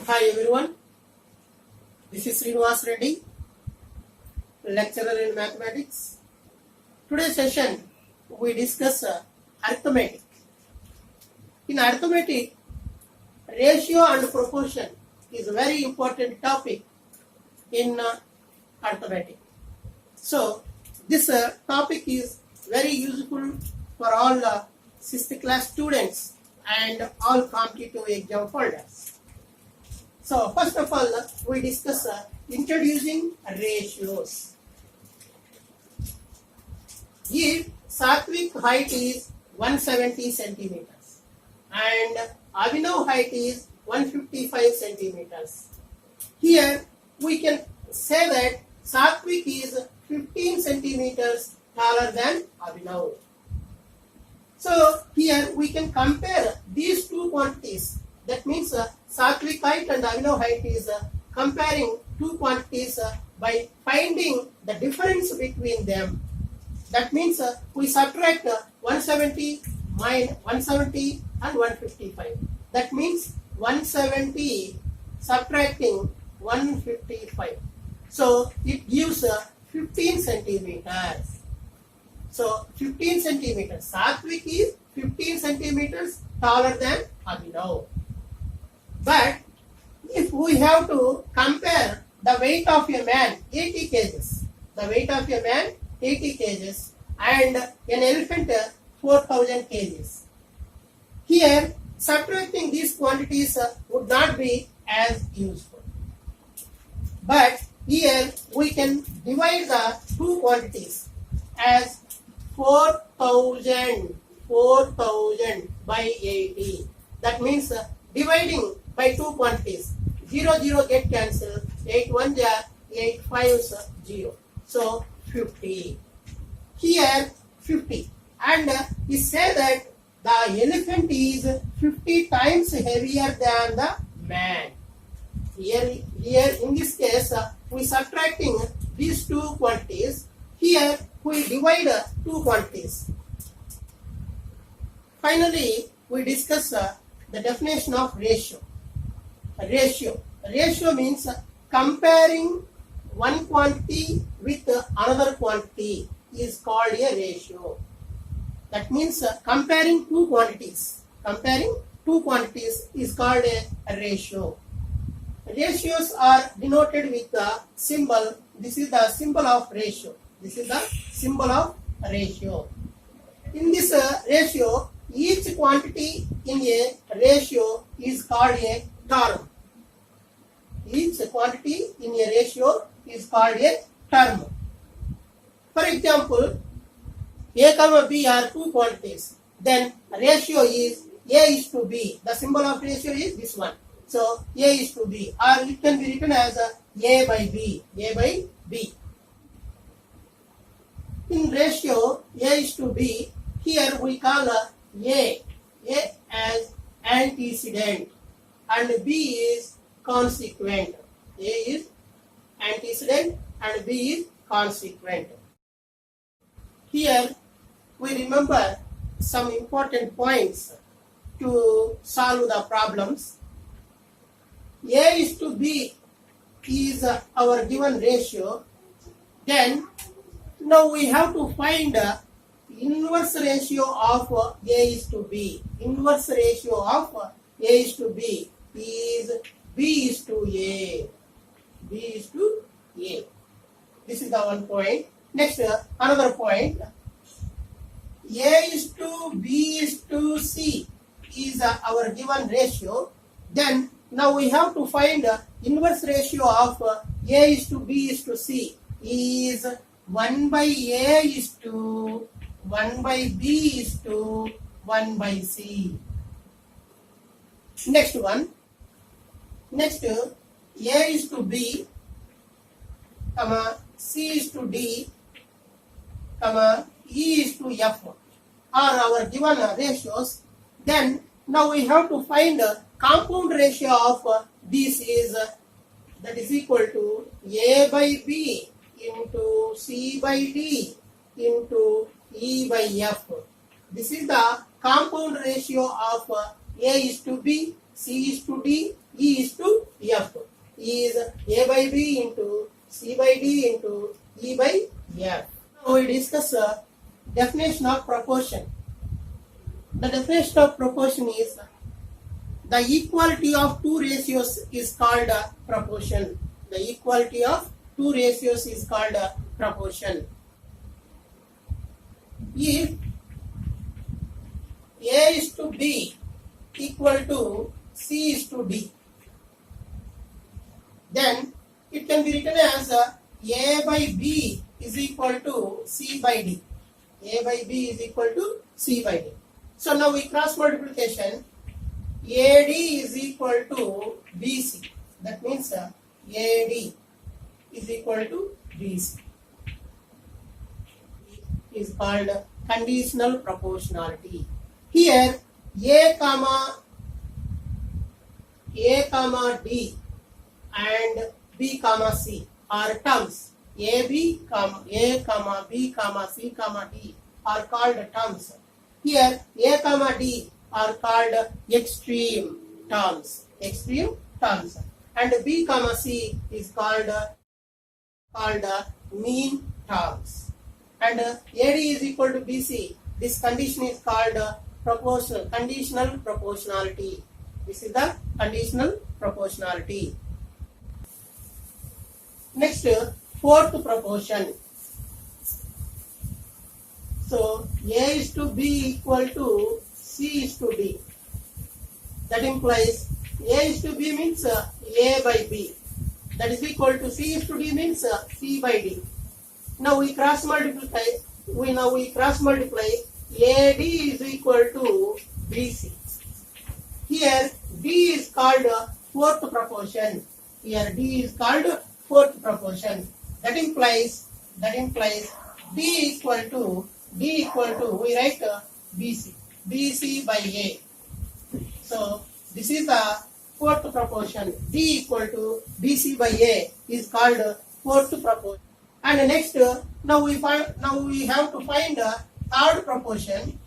Hi everyone, this is Srinivas Reddy, lecturer in mathematics. Today's session we discuss arithmetic. In arithmetic, ratio and proportion is a very important topic in arithmetic. So this topic is very useful for all 6th class students and all competitive exam holders. So first of all, we discuss introducing ratios. If Satvik height is 170 centimeters and Abhinav height is 155 centimeters, here we can say that Satvik is 15 centimeters taller than Abhinav. So here we can compare these two quantities. That means Satvik height and Abhinav height is comparing two quantities by finding the difference between them. That means we subtract 170 and 155. That means 170 subtracting 155. So it gives 15 centimeters. So 15 centimeters. Satvik is 15 centimeters taller than Abhinav. But if we have to compare the weight of a man 80 kgs, the weight of a man 80 kgs and an elephant 4000 kgs. Here subtracting these quantities would not be as useful. But here we can divide the two quantities as 4000 by 80. That means dividing by two quantities. 0 get cancelled. 8 1 8 5 0. So 50. Here 50. And we say that the elephant is 50 times heavier than the man. Here in this case we subtracting these two quantities. Here we divide two quantities. Finally, we discuss the definition of ratio. Ratio means comparing one quantity with another quantity is called a ratio. That means comparing two quantities. Comparing two quantities is called a ratio. Ratios are denoted with the symbol. This is the symbol of ratio. This is the symbol of ratio. In this ratio, each quantity in a ratio is called a term. Each quantity in a ratio is called a term. For example, A comma B are two quantities. Then ratio is A is to B. The symbol of ratio is this one. So A is to B, or it can be written as A by B. A by B. In ratio A is to B, here we call A as antecedent and B is consequent. A is antecedent and B is consequent. Here we remember some important points to solve the problems. A is to B is our given ratio. Then now we have to find inverse ratio of A is to B. Inverse ratio of A is to B is B is to A. B is to A. This is the one point. Next, another point. A is to B is to C is our given ratio. Then now we have to find inverse ratio of A is to B is to C is 1 by A is to 1 by B is to 1 by C. Next one. Next, A is to B, C is to D, E is to F are our given ratios. Then now we have to find compound ratio of this is that is equal to A by B into C by D into E by F. This is the compound ratio of A is to B, C is to D, E is to is A by B into C by D into E by F. Now we discuss definition of proportion. The definition of proportion is the equality of two ratios is called a proportion. The equality of two ratios is called a proportion. If A is to B equal to C is to D, then it can be written as A by B is equal to C by D. A by B is equal to C by D. So now we cross multiplication. AD is equal to BC. That means AD is equal to BC. Is called conditional proportionality. Here A comma D and B comma C are terms. A comma B comma C comma D are called terms. Here A comma D are called extreme terms. And B comma C is called mean terms. And AD is equal to BC. This condition is called conditional proportionality. This is the conditional proportionality. Next, fourth proportion. So A is to B equal to C is to D. That implies A is to B means A by B. That is equal to C is to D means C by D. Now we cross multiply. AD is equal to BC. Here D is called fourth proportion. That implies D equal to we write BC by A. So this is the fourth proportion. D equal to BC by A is called fourth proportion. And next, now we have to find a third proportion.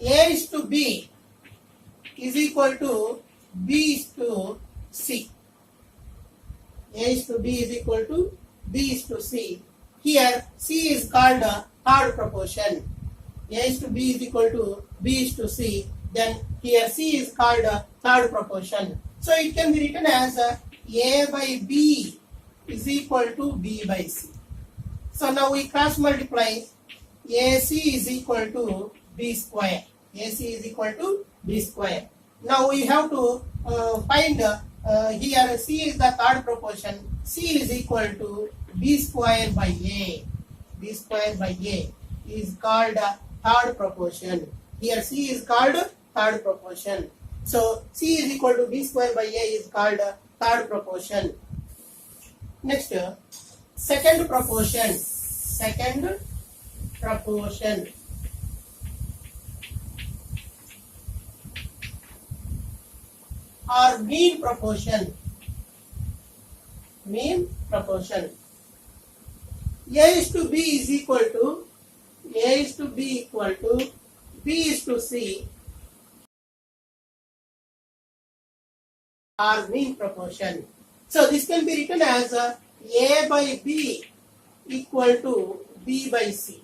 A is to B is equal to B is to C. A is to B is equal to B is to C. Here C is called a third proportion. A is to B is equal to B is to C. Then here C is called a third proportion. So it can be written as A by B is equal to B by C. So now we cross multiply. AC is equal to B square. AC is equal to B square. Now we have to find here C is the third proportion. C is equal to B square by A. B square by A is called a third proportion. Here C is called third proportion. So C is equal to B square by A is called third proportion. Next, second proportion. Or mean proportion. A is to B is equal to B is to C are mean proportion. So this can be written as A by B equal to B by C.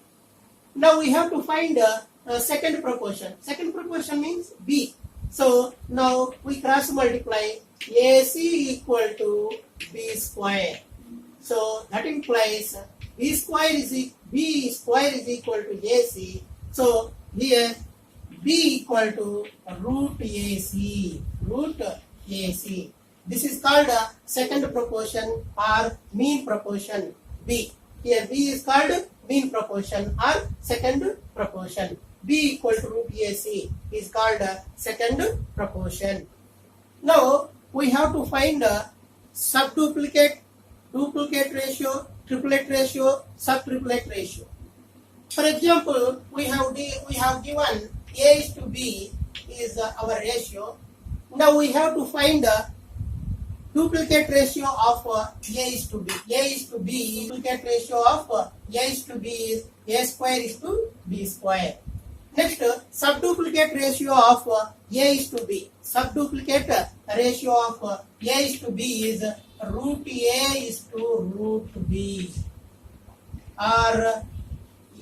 Now we have to find a second proportion. Second proportion means B. So now we cross multiply. AC equal to B square. So that implies B square is equal to AC. So here B equal to root AC. This is called a second proportion or mean proportion. B. Here B is called mean proportion or second proportion. B equal to root AC is called a second proportion. Now we have to find a subduplicate, duplicate ratio, triplet ratio, subtriplet ratio. For example, we have given A is to B is our ratio. Now we have to find a duplicate ratio of A is to B. A is to B, duplicate ratio of A is to B is A square is to B square. Next, subduplicate ratio of A is to B. Subduplicate ratio of A is to B is root A is to root B, or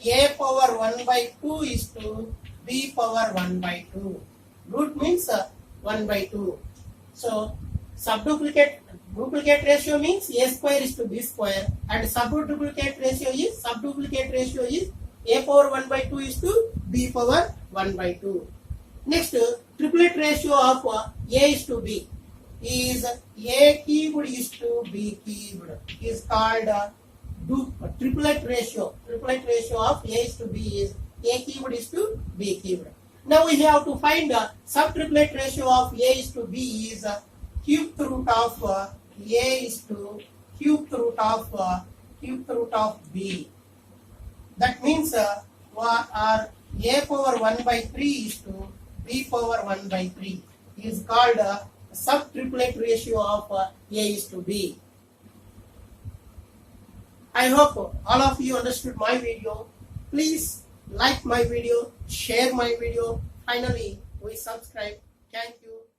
A power 1 by 2 is to B power 1 by 2. Root means 1 by 2. So duplicate ratio means A square is to B square, and subduplicate ratio is A power 1 by 2 is to B power 1 by 2. Next, triplet ratio of A is to B is A cubed is to B cubed is called triplet ratio. Triplet ratio of A is to B is A cubed is to B cubed. Now we have to find subtriplet ratio of A is to B is cube root of A is to cube root of B. That means our A power 1 by 3 is to B power 1 by 3 is called subtriplet ratio of A is to B. I hope all of you understood my video. Please like my video, share my video. Finally, we subscribe. Thank you.